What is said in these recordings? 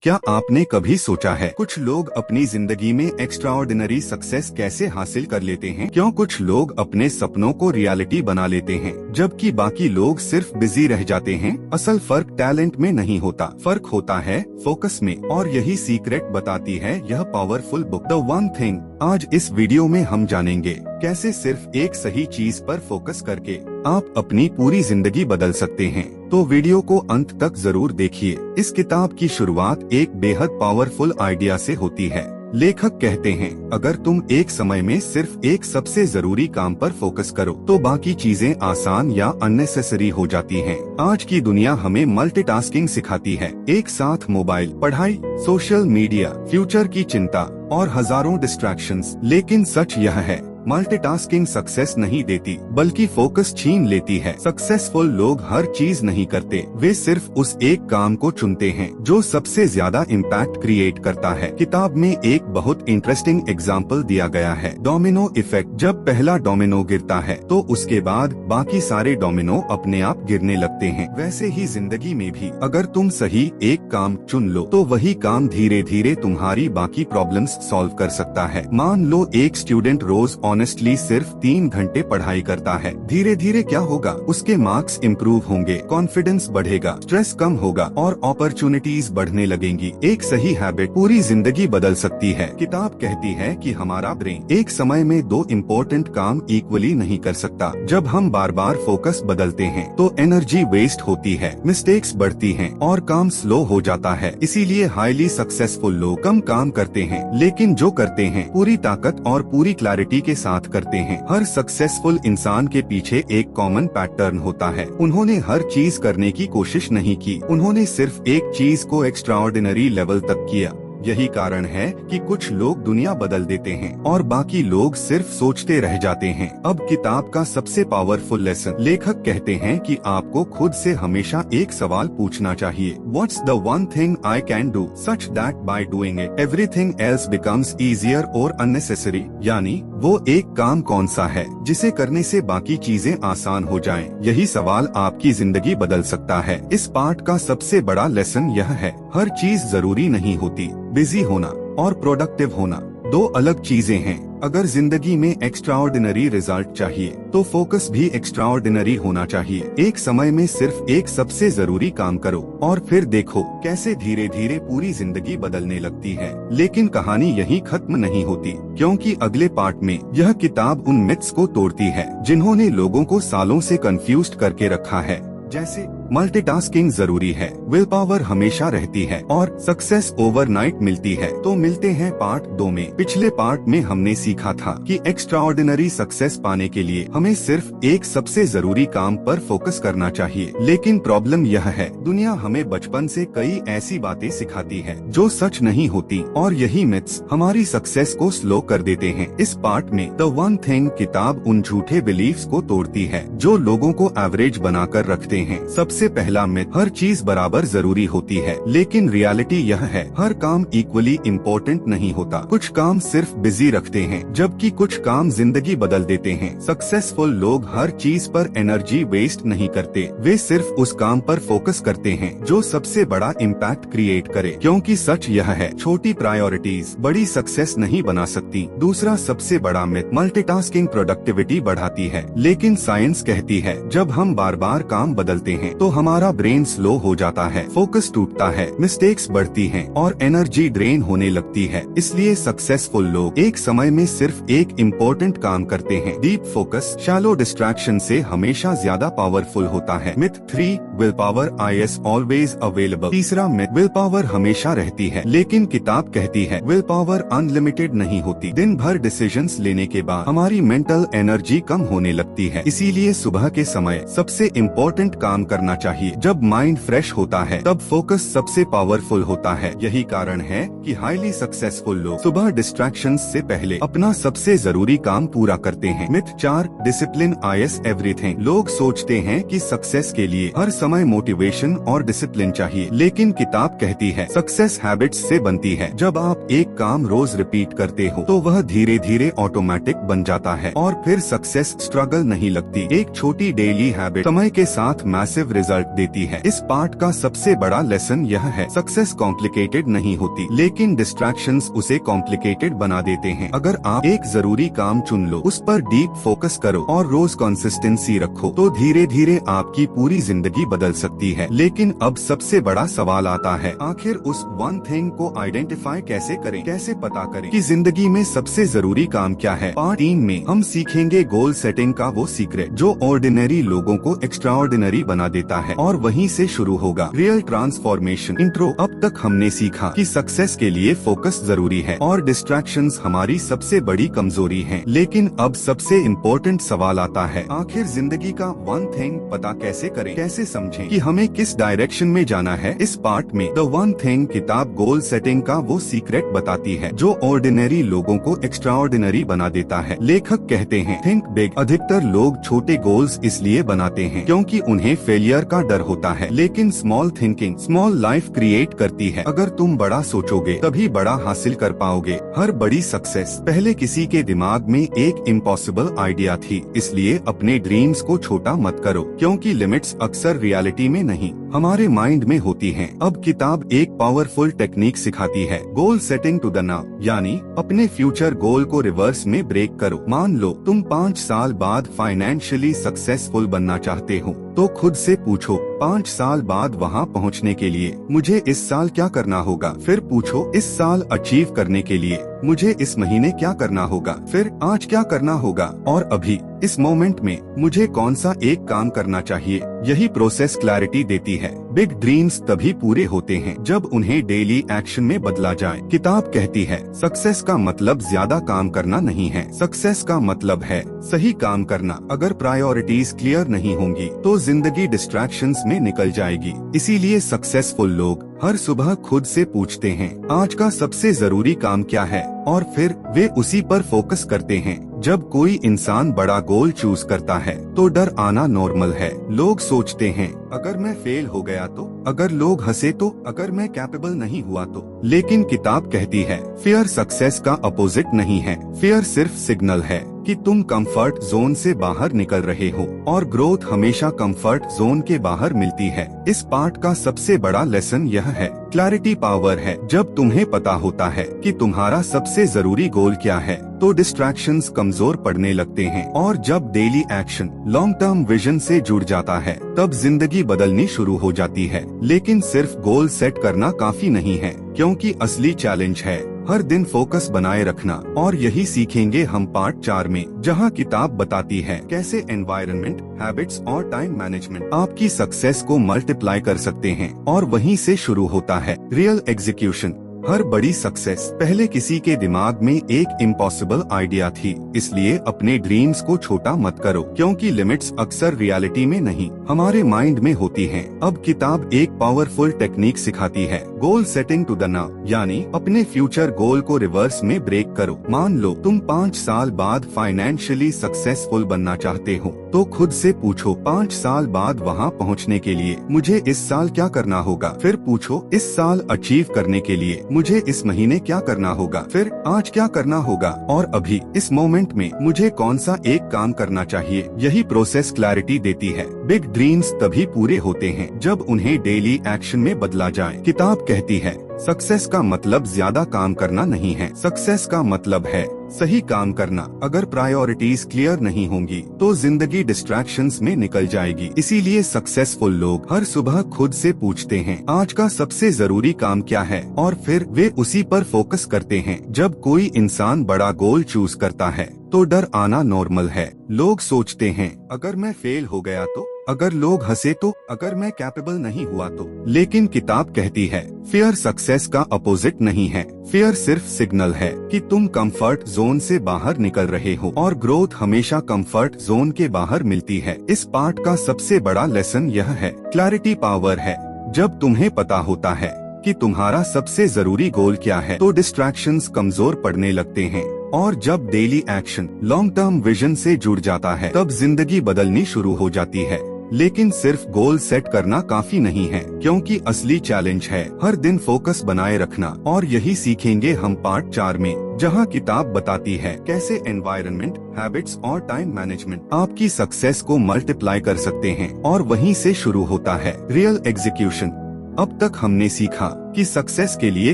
क्या आपने कभी सोचा है कुछ लोग अपनी जिंदगी में एक्स्ट्राऑर्डिनरी सक्सेस कैसे हासिल कर लेते हैं? क्यों कुछ लोग अपने सपनों को रियलिटी बना लेते हैं जबकि बाकी लोग सिर्फ बिजी रह जाते हैं? असल फर्क टैलेंट में नहीं होता, फर्क होता है फोकस में, और यही सीक्रेट बताती है यह powerful book the one thing. आज इस वीडियो में हम जानेंगे कैसे सिर्फ एक सही चीज पर फोकस करके आप अपनी पूरी जिंदगी बदल सकते हैं। तो वीडियो को अंत तक जरूर देखिए। इस किताब की शुरुआत एक बेहद पावरफुल आइडिया से होती है। लेखक कहते हैं, अगर तुम एक समय में सिर्फ एक सबसे जरूरी काम पर फोकस करो तो बाकी चीजें आसान या अननेसेसरी हो जाती हैं। आज की दुनिया हमें मल्टीटास्किंग सिखाती है, एक साथ मोबाइल, पढ़ाई, सोशल मीडिया, फ्यूचर की चिंता और हजारों डिस्ट्रैक्शंस। लेकिन सच यह है, मल्टीटास्किंग सक्सेस नहीं देती बल्कि फोकस छीन लेती है। सक्सेसफुल लोग हर चीज नहीं करते, वे सिर्फ उस एक काम को चुनते हैं जो सबसे ज्यादा इम्पैक्ट क्रिएट करता है। किताब में एक बहुत इंटरेस्टिंग एग्जाम्पल दिया गया है, डोमिनो इफेक्ट। जब पहला डोमिनो गिरता है तो उसके बाद बाकी सारे डोमिनो अपने आप गिरने लगते हैं। वैसे ही जिंदगी में भी अगर तुम सही एक काम चुन लो तो वही काम धीरे धीरे तुम्हारी बाकी प्रॉब्लम्स सॉल्व कर सकता है। मान लो एक स्टूडेंट रोज ऑनेस्टली सिर्फ 3 घंटे पढ़ाई करता है। धीरे धीरे क्या होगा, उसके मार्क्स इम्प्रूव होंगे, कॉन्फिडेंस बढ़ेगा, स्ट्रेस कम होगा और अपॉर्चुनिटीज बढ़ने लगेंगी। एक सही हैबिट पूरी जिंदगी बदल सकती है। किताब कहती है कि हमारा ब्रेन एक समय में 2 इम्पोर्टेंट काम इक्वली नहीं कर सकता। जब हम बार बार फोकस बदलते हैं तो एनर्जी वेस्ट होती है, मिस्टेक्स बढ़ती हैं और काम स्लो हो जाता है। इसीलिए हाईली सक्सेसफुल लोग कम काम करते हैं लेकिन जो करते हैं पूरी ताकत और पूरी क्लैरिटी के साथ करते हैं। हर सक्सेसफुल इंसान के पीछे एक कॉमन पैटर्न होता है। उन्होंने हर चीज करने की कोशिश नहीं की, उन्होंने सिर्फ एक चीज को एक्स्ट्राऑर्डिनरी लेवल तक किया। यही कारण है कि कुछ लोग दुनिया बदल देते हैं और बाकी लोग सिर्फ सोचते रह जाते हैं। अब किताब का सबसे पावरफुल लेसन, लेखक कहते हैं कि आपको खुद से हमेशा एक सवाल पूछना चाहिए, what's the one thing I can do such that by doing it everything else becomes easier और अननेसेसरी। यानी वो एक काम कौन सा है जिसे करने से बाकी चीजें आसान हो जाएं। यही सवाल आपकी जिंदगी बदल सकता है। इस पार्ट का सबसे बड़ा लेसन यह है, हर चीज जरूरी नहीं होती। बिजी होना और प्रोडक्टिव होना 2 अलग चीजें हैं। अगर जिंदगी में एक्स्ट्राऑर्डिनरी रिजल्ट चाहिए तो फोकस भी एक्स्ट्राऑर्डिनरी होना चाहिए। एक समय में सिर्फ एक सबसे जरूरी काम करो और फिर देखो कैसे धीरे धीरे पूरी जिंदगी बदलने लगती है। लेकिन कहानी यहीं खत्म नहीं होती, क्योंकि अगले पार्ट में यह किताब उन मिथ्स को तोड़ती है जिन्होंने लोगों को सालों से कंफ्यूज्ड करके रखा है। जैसे मल्टीटास्किंग जरूरी है, विल पावर हमेशा रहती है और सक्सेस ओवरनाइट मिलती है। तो मिलते हैं पार्ट 2 में। पिछले पार्ट में हमने सीखा था कि एक्स्ट्राऑर्डिनरी सक्सेस पाने के लिए हमें सिर्फ एक सबसे जरूरी काम पर फोकस करना चाहिए। लेकिन प्रॉब्लम यह है, दुनिया हमें बचपन से कई ऐसी बातें सिखाती है जो सच नहीं होती और यही मिथ्स हमारी सक्सेस को स्लो कर देते हैं। इस पार्ट में द वन थिंग किताब उन झूठे बिलीव्स को तोड़ती है जो लोगों को एवरेज बनाकर रखते हैं। सबसे पहला मिथ, हर चीज बराबर जरूरी होती है। लेकिन रियलिटी यह है, हर काम इक्वली इम्पोर्टेंट नहीं होता। कुछ काम सिर्फ बिजी रखते हैं जबकि कुछ काम जिंदगी बदल देते हैं। सक्सेसफुल लोग हर चीज पर एनर्जी वेस्ट नहीं करते, वे सिर्फ उस काम पर फोकस करते हैं जो सबसे बड़ा इम्पैक्ट क्रिएट करे। क्योंकि सच यह है, छोटी प्रायोरिटीज बड़ी सक्सेस नहीं बना सकती। दूसरा सबसे बड़ा मिथ, मल्टीटास्किंग प्रोडक्टिविटी बढ़ाती है। लेकिन साइंस कहती है, जब हम बार बार काम बदलते हैं तो हमारा ब्रेन स्लो हो जाता है, फोकस टूटता है, मिस्टेक्स बढ़ती हैं और एनर्जी ड्रेन होने लगती है। इसलिए सक्सेसफुल लोग एक समय में सिर्फ एक इम्पोर्टेंट काम करते हैं। डीप फोकस शैलो डिस्ट्रैक्शन से हमेशा ज्यादा पावरफुल होता है। Myth 3, will power is always available. तीसरा मिथ, विल पावर हमेशा रहती है। लेकिन किताब कहती है, विल पावर अनलिमिटेड नहीं होती। दिन भर डिसीजंस लेने के बाद हमारी मेंटल एनर्जी कम होने लगती है। इसीलिए सुबह के समय सबसे इम्पोर्टेंट काम करना चाहिए। जब माइंड फ्रेश होता है तब फोकस सबसे पावरफुल होता है। यही कारण है कि हाईली सक्सेसफुल लोग सुबह डिस्ट्रैक्शंस से पहले अपना सबसे जरूरी काम पूरा करते हैं। Myth 4, discipline is everything. लोग सोचते हैं कि सक्सेस के लिए हर समय मोटिवेशन और डिसिप्लिन चाहिए, लेकिन किताब कहती है सक्सेस हैबिट्स से बनती है। जब आप एक काम रोज रिपीट करते हो तो वह धीरे धीरे ऑटोमेटिक बन जाता है और फिर सक्सेस स्ट्रगल नहीं लगती। एक छोटी डेली हैबिट समय के साथ मैसिव रिजल्ट देती है। इस पार्ट का सबसे बड़ा लेसन यह है, सक्सेस कॉम्प्लिकेटेड नहीं होती, लेकिन डिस्ट्रैक्शंस उसे कॉम्प्लिकेटेड बना देते हैं। अगर आप एक जरूरी काम चुन लो, उस पर डीप फोकस करो और रोज कंसिस्टेंसी रखो, तो धीरे धीरे आपकी पूरी जिंदगी बदल सकती है। लेकिन अब सबसे बड़ा सवाल आता है, आखिर उस वन थिंग को आइडेंटिफाई कैसे करें, कैसे पता करें कि जिंदगी में सबसे जरूरी काम क्या है। पार्ट 3 में हम सीखेंगे गोल सेटिंग का वो सीक्रेट जो ऑर्डिनरी लोगों को एक्स्ट्राऑर्डिनरी बना देता है, और वहीं से शुरू होगा रियल ट्रांसफॉर्मेशन। इंट्रो। अब तक हमने सीखा कि सक्सेस के लिए फोकस जरूरी है और डिस्ट्रैक्शंस हमारी सबसे बड़ी कमजोरी हैं। लेकिन अब सबसे इम्पोर्टेंट सवाल आता है, आखिर जिंदगी का वन थिंग पता कैसे करें, कैसे समझें कि हमें किस डायरेक्शन में जाना है। इस पार्ट में द वन थिंग किताब गोल सेटिंग का वो सीक्रेट बताती है जो ऑर्डिनरी लोगों को एक्स्ट्राऑर्डिनरी बना देता है। लेखक कहते हैं, थिंक बिग। अधिकतर लोग छोटे गोल्स इसलिए बनाते हैं क्योंकि उन्हें फेलियर का डर होता है, लेकिन small thinking small life create करती है। अगर तुम बड़ा सोचोगे तभी बड़ा हासिल कर पाओगे। हर बड़ी सक्सेस पहले किसी के दिमाग में एक इम्पॉसिबल आइडिया थी, इसलिए अपने ड्रीम्स को छोटा मत करो, क्योंकि लिमिट्स अक्सर रियलिटी में नहीं हमारे माइंड में होती हैं। अब किताब एक पावरफुल टेक्निक सिखाती है, goal setting to the now, यानी अपने फ्यूचर गोल को रिवर्स में ब्रेक करो। मान लो तुम 5 साल बाद फाइनेंशियली सक्सेसफुल बनना चाहते हो, तो खुद से पूछो 5 साल बाद वहाँ पहुँचने के लिए मुझे इस साल क्या करना होगा। फिर पूछो इस साल अचीव करने के लिए मुझे इस महीने क्या करना होगा। फिर आज क्या करना होगा, और अभी इस मोमेंट में मुझे कौन सा एक काम करना चाहिए। यही प्रोसेस क्लैरिटी देती है। बिग ड्रीम्स तभी पूरे होते हैं जब उन्हें डेली एक्शन में बदला जाए। किताब कहती है, सक्सेस का मतलब ज्यादा काम करना नहीं है, सक्सेस का मतलब है सही काम करना। अगर प्रायोरिटीज क्लियर नहीं होंगी तो जिंदगी डिस्ट्रैक्शंस में निकल जाएगी। इसीलिए सक्सेसफुल लोग हर सुबह खुद से पूछते हैं, आज का सबसे जरूरी काम क्या है, और फिर वे उसी पर फोकस करते हैं। जब कोई इंसान बड़ा गोल चूज करता है तो डर आना नॉर्मल है। लोग सोचते हैं, अगर मैं फेल हो गया तो, अगर लोग हंसे तो, अगर मैं कैपेबल नहीं हुआ तो। लेकिन किताब कहती है, फियर सक्सेस का अपोजिट नहीं है। फियर सिर्फ सिग्नल है कि तुम कंफर्ट जोन से बाहर निकल रहे हो, और ग्रोथ हमेशा कंफर्ट जोन के बाहर मिलती है। इस पार्ट का सबसे बड़ा लेसन यह है, क्लैरिटी पावर है। जब तुम्हें पता होता है कि तुम्हारा सबसे जरूरी गोल क्या है, तो डिस्ट्रैक्शंस कमजोर पड़ने लगते हैं, और जब daily action long term vision से जुड़ जाता है तब जिंदगी बदलनी शुरू हो जाती है। लेकिन सिर्फ गोल सेट करना काफी नहीं है, क्योंकि असली चैलेंज है हर दिन फोकस बनाए रखना। और यही सीखेंगे हम पार्ट 4 में, जहां किताब बताती है कैसे एनवायरनमेंट, हैबिट्स और टाइम मैनेजमेंट आपकी सक्सेस को मल्टीप्लाई कर सकते हैं। और वहीं से शुरू होता है रियल एग्जीक्यूशन। हर बड़ी सक्सेस पहले किसी के दिमाग में एक इम्पॉसिबल आइडिया थी, इसलिए अपने ड्रीम्स को छोटा मत करो, क्योंकि लिमिट्स अक्सर रियलिटी में नहीं हमारे माइंड में होती हैं। अब किताब एक पावरफुल टेक्निक सिखाती है, goal setting to the now, यानी अपने फ्यूचर गोल को रिवर्स में ब्रेक करो। मान लो तुम 5 साल बाद फाइनेंशियली सक्सेसफुल बनना चाहते हो, तो खुद से पूछो 5 साल बाद वहाँ पहुँचने के लिए मुझे इस साल क्या करना होगा। फिर पूछो इस साल अचीव करने के लिए मुझे इस महीने क्या करना होगा। फिर आज क्या करना होगा, और अभी इस मोमेंट में मुझे कौन सा एक काम करना चाहिए। यही प्रोसेस क्लैरिटी देती है। बिग ड्रीम्स तभी पूरे होते हैं जब उन्हें डेली एक्शन में बदला जाए। किताब कहती है, सक्सेस का मतलब ज्यादा काम करना नहीं है, सक्सेस का मतलब है सही काम करना। अगर प्रायोरिटीज क्लियर नहीं होंगी तो जिंदगी डिस्ट्रैक्शंस में निकल जाएगी। इसीलिए सक्सेसफुल लोग हर सुबह खुद से पूछते हैं, आज का सबसे जरूरी काम क्या है, और फिर वे उसी पर फोकस करते हैं। जब कोई इंसान बड़ा गोल चूज करता है तो डर आना नॉर्मल है। लोग सोचते हैं, अगर मैं फेल हो गया तो, अगर लोग हंसे तो, अगर मैं कैपेबल नहीं हुआ तो। लेकिन किताब कहती है, फियर सक्सेस का अपोजिट नहीं है। फियर सिर्फ सिग्नल है कि तुम कंफर्ट जोन से बाहर निकल रहे हो, और ग्रोथ हमेशा कंफर्ट जोन के बाहर मिलती है। इस पार्ट का सबसे बड़ा लेसन यह है, क्लैरिटी पावर है। जब तुम्हें पता होता है कि तुम्हारा सबसे जरूरी गोल क्या है, तो डिस्ट्रैक्शंस कमजोर पड़ने लगते हैं, और जब daily action long term vision से जुड़ जाता है तब जिंदगी बदलनी शुरू हो जाती है। लेकिन सिर्फ गोल सेट करना काफी नहीं है, क्योंकि असली चैलेंज है हर दिन फोकस बनाए रखना। और यही सीखेंगे हम पार्ट 4 में, जहां किताब बताती है कैसे एनवायरनमेंट, हैबिट्स और टाइम मैनेजमेंट आपकी सक्सेस को मल्टीप्लाई कर सकते हैं। और वहीं से शुरू होता है रियल एग्जीक्यूशन। अब तक हमने सीखा कि सक्सेस के लिए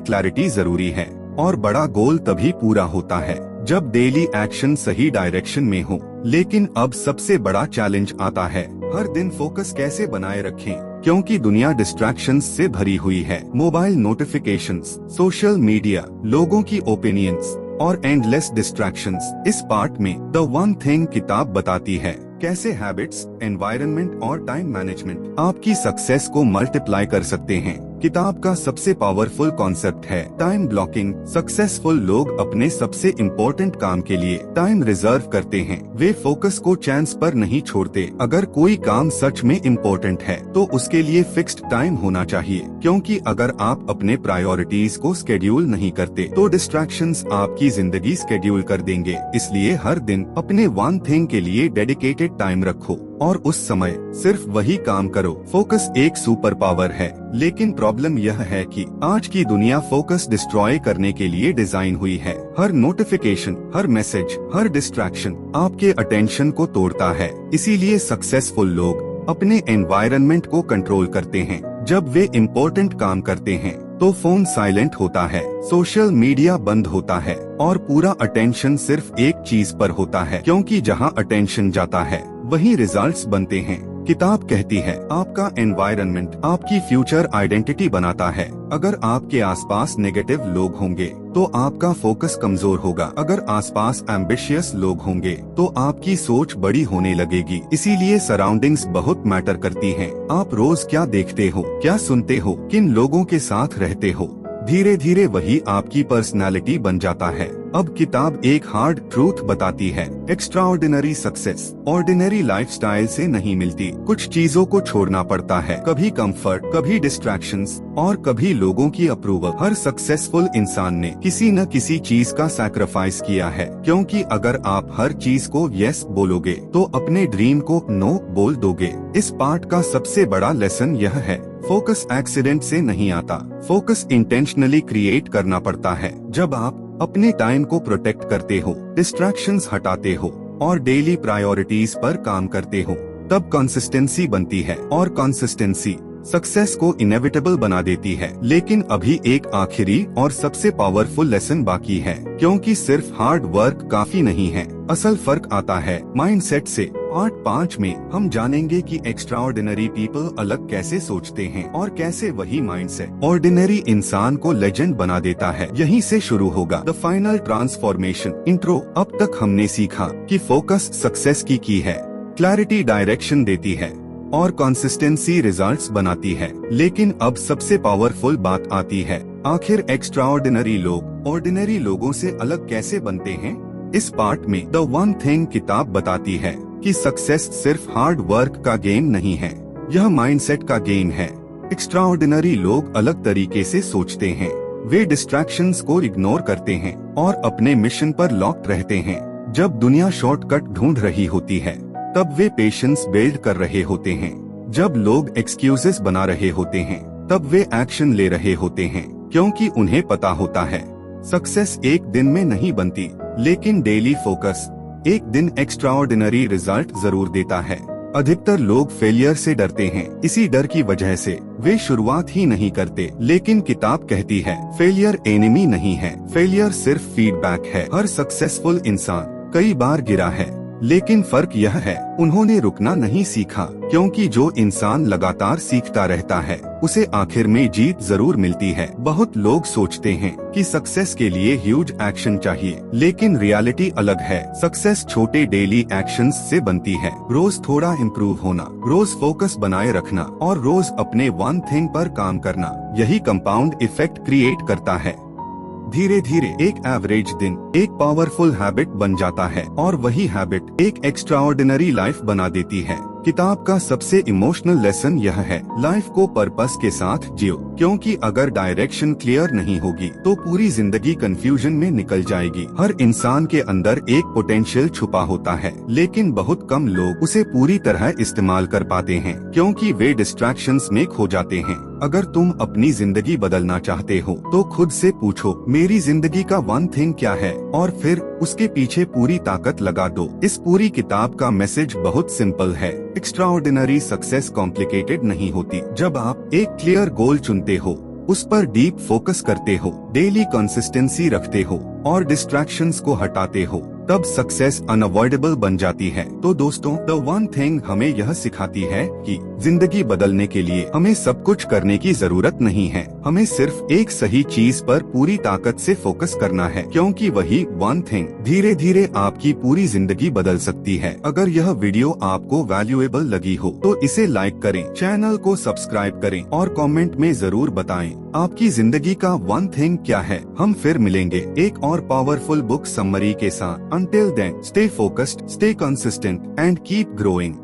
क्लैरिटी जरूरी है, और बड़ा गोल तभी पूरा होता है जब डेली एक्शन सही डायरेक्शन में हो। लेकिन अब सबसे बड़ा चैलेंज आता है, हर दिन फोकस कैसे बनाए रखें, क्योंकि दुनिया डिस्ट्रैक्शंस से भरी हुई है। मोबाइल नोटिफिकेशंस, सोशल मीडिया, लोगों की ओपिनियंस और एंडलेस डिस्ट्रैक्शंस। इस पार्ट में द वन थिंग किताब बताती है कैसे हैबिट्स, एनवायरनमेंट और टाइम मैनेजमेंट आपकी सक्सेस को मल्टीप्लाई कर सकते हैं। किताब का सबसे पावरफुल कॉन्सेप्ट है टाइम ब्लॉकिंग। सक्सेसफुल लोग अपने सबसे इम्पोर्टेंट काम के लिए टाइम रिजर्व करते हैं। वे फोकस को चांस पर नहीं छोड़ते। अगर कोई काम सच में इम्पोर्टेंट है तो उसके लिए फिक्स्ड टाइम होना चाहिए, क्योंकि अगर आप अपने प्रायोरिटीज को स्केड्यूल नहीं करते तो डिस्ट्रैक्शंस आपकी जिंदगी स्केड्यूल कर देंगे। इसलिए हर दिन अपने वन थिंग के लिए डेडिकेटेड टाइम रखो और उस समय सिर्फ वही काम करो। फोकस एक सुपर पावर है, लेकिन प्रॉब्लम यह है कि आज की दुनिया फोकस डिस्ट्रॉय करने के लिए डिजाइन हुई है। हर नोटिफिकेशन, हर मैसेज, हर डिस्ट्रैक्शन आपके अटेंशन को तोड़ता है। इसीलिए सक्सेसफुल लोग अपने एनवायरनमेंट को कंट्रोल करते हैं। जब वे इम्पोर्टेंट काम करते हैं तो फोन साइलेंट होता है, सोशल मीडिया बंद होता है और पूरा अटेंशन सिर्फ एक चीज पर होता है, क्योंकि जहां अटेंशन जाता है वहीं रिजल्ट्स बनते हैं। किताब कहती है आपका एनवायरनमेंट आपकी फ्यूचर आइडेंटिटी बनाता है। अगर आपके आसपास नेगेटिव लोग होंगे तो आपका फोकस कमजोर होगा। अगर आसपास एम्बिशियस लोग होंगे तो आपकी सोच बड़ी होने लगेगी। इसीलिए सराउंडिंग्स बहुत मैटर करती हैं। आप रोज क्या देखते हो, क्या सुनते हो, किन लोगों के साथ रहते हो, धीरे धीरे वही आपकी पर्सनालिटी बन जाता है। अब किताब एक हार्ड ट्रूथ बताती है, एक्स्ट्राऑर्डिनरी सक्सेस ऑर्डिनरी लाइफस्टाइल से नहीं मिलती। कुछ चीजों को छोड़ना पड़ता है, कभी कंफर्ट, कभी डिस्ट्रैक्शंस और कभी लोगों की अप्रूवल। हर सक्सेसफुल इंसान ने किसी न किसी चीज का सैक्रिफाइस किया है, क्योंकि अगर आप हर चीज को यस बोलोगे तो अपने ड्रीम को नो बोल दोगे। इस पार्ट का सबसे बड़ा लेसन यह है, फोकस एक्सीडेंट से नहीं आता, फोकस इंटेंशनली क्रिएट करना पड़ता है। जब आप अपने टाइम को प्रोटेक्ट करते हो, डिस्ट्रैक्शंस हटाते हो और डेली प्रायोरिटीज पर काम करते हो, तब कंसिस्टेंसी बनती है। और कंसिस्टेंसी सक्सेस को इनएविटेबल बना देती है। लेकिन अभी एक आखिरी और सबसे पावरफुल लेसन बाकी है, क्योंकि सिर्फ हार्ड वर्क काफी नहीं है। असल फर्क आता है माइंडसेट से। पार्ट 5 में हम जानेंगे कि एक्स्ट्राऑर्डिनरी पीपल अलग कैसे सोचते हैं और कैसे वही माइंडसेट ऑर्डिनरी इंसान को लेजेंड बना देता है। यहीं से शुरू होगा द फाइनल ट्रांसफॉर्मेशन। इंट्रो। अब तक हमने सीखा कि फोकस सक्सेस की की है, क्लैरिटी डायरेक्शन देती है और कंसिस्टेंसी रिजल्ट्स बनाती है। लेकिन अब सबसे पावरफुल बात आती है, आखिर एक्स्ट्राऑर्डिनरी लोग ऑर्डिनरी लोगों से अलग कैसे बनते हैं। इस पार्ट में द वन थिंग किताब बताती है कि सक्सेस सिर्फ हार्ड वर्क का गेम नहीं है, यह माइंडसेट का गेम है। एक्स्ट्राऑर्डिनरी लोग अलग तरीके से सोचते हैं। वे डिस्ट्रैक्शंस को इग्नोर करते हैं और अपने मिशन पर लॉक्ड रहते हैं। जब दुनिया शॉर्टकट ढूंढ रही होती है तब वे पेशेंस बिल्ड कर रहे होते हैं। जब लोग एक्सक्यूजेस बना रहे होते हैं तब वे एक्शन ले रहे होते हैं, क्योंकि उन्हें पता होता है सक्सेस एक दिन में नहीं बनती, लेकिन डेली फोकस एक दिन एक्स्ट्राऑर्डिनरी रिजल्ट जरूर देता है। अधिकतर लोग फेलियर से डरते हैं, इसी डर की वजह से वे शुरुआत ही नहीं करते। लेकिन किताब कहती है फेलियर एनिमी नहीं है, फेलियर सिर्फ फीडबैक है। हर सक्सेसफुल इंसान कई बार गिरा है, लेकिन फर्क यह है उन्होंने रुकना नहीं सीखा, क्योंकि जो इंसान लगातार सीखता रहता है उसे आखिर में जीत जरूर मिलती है। बहुत लोग सोचते हैं कि सक्सेस के लिए ह्यूज एक्शन चाहिए, लेकिन रियलिटी अलग है। सक्सेस छोटे डेली एक्शंस से बनती है। रोज थोड़ा इम्प्रूव होना, रोज फोकस बनाए रखना और रोज अपने वन थिंग पर काम करना, यही कंपाउंड इफेक्ट क्रिएट करता है। धीरे धीरे एक एवरेज दिन एक पावरफुल हैबिट बन जाता है और वही हैबिट एक एक्स्ट्राऑर्डिनरी लाइफ बना देती है। किताब का सबसे इमोशनल लेसन यह है, लाइफ को पर्पस के साथ जियो, क्योंकि अगर डायरेक्शन क्लियर नहीं होगी तो पूरी जिंदगी कंफ्यूजन में निकल जाएगी। हर इंसान के अंदर एक पोटेंशियल छुपा होता है, लेकिन बहुत कम लोग उसे पूरी तरह इस्तेमाल कर पाते हैं, क्योंकि वे डिस्ट्रैक्शंस में खो जाते हैं। अगर तुम अपनी जिंदगी बदलना चाहते हो तो खुद से पूछो, मेरी जिंदगी का वन थिंग क्या है, और फिर उसके पीछे पूरी ताकत लगा दो। इस पूरी किताब का मैसेज बहुत सिंपल है, एक्स्ट्राऑर्डिनरी सक्सेस कॉम्प्लिकेटेड नहीं होती। जब आप एक क्लियर गोल चुनते हो, उस पर डीप फोकस करते हो, डेली कंसिस्टेंसी रखते हो और डिस्ट्रैक्शंस को हटाते हो, तब सक्सेस अनअवॉइडेबल बन जाती है। तो दोस्तों, द वन थिंग हमें यह सिखाती है कि जिंदगी बदलने के लिए हमें सब कुछ करने की जरूरत नहीं है, हमें सिर्फ एक सही चीज पर पूरी ताकत से फोकस करना है, क्योंकि वही वन थिंग धीरे धीरे आपकी पूरी जिंदगी बदल सकती है। अगर यह वीडियो आपको वैल्यूएबल लगी हो तो इसे लाइक करें, चैनल को सब्सक्राइब करें और कमेंट में जरूर बताएं आपकी जिंदगी का वन थिंग क्या है। हम फिर मिलेंगे एक और पावरफुल बुक समरी के साथ। Until then, stay focused, stay consistent and keep growing.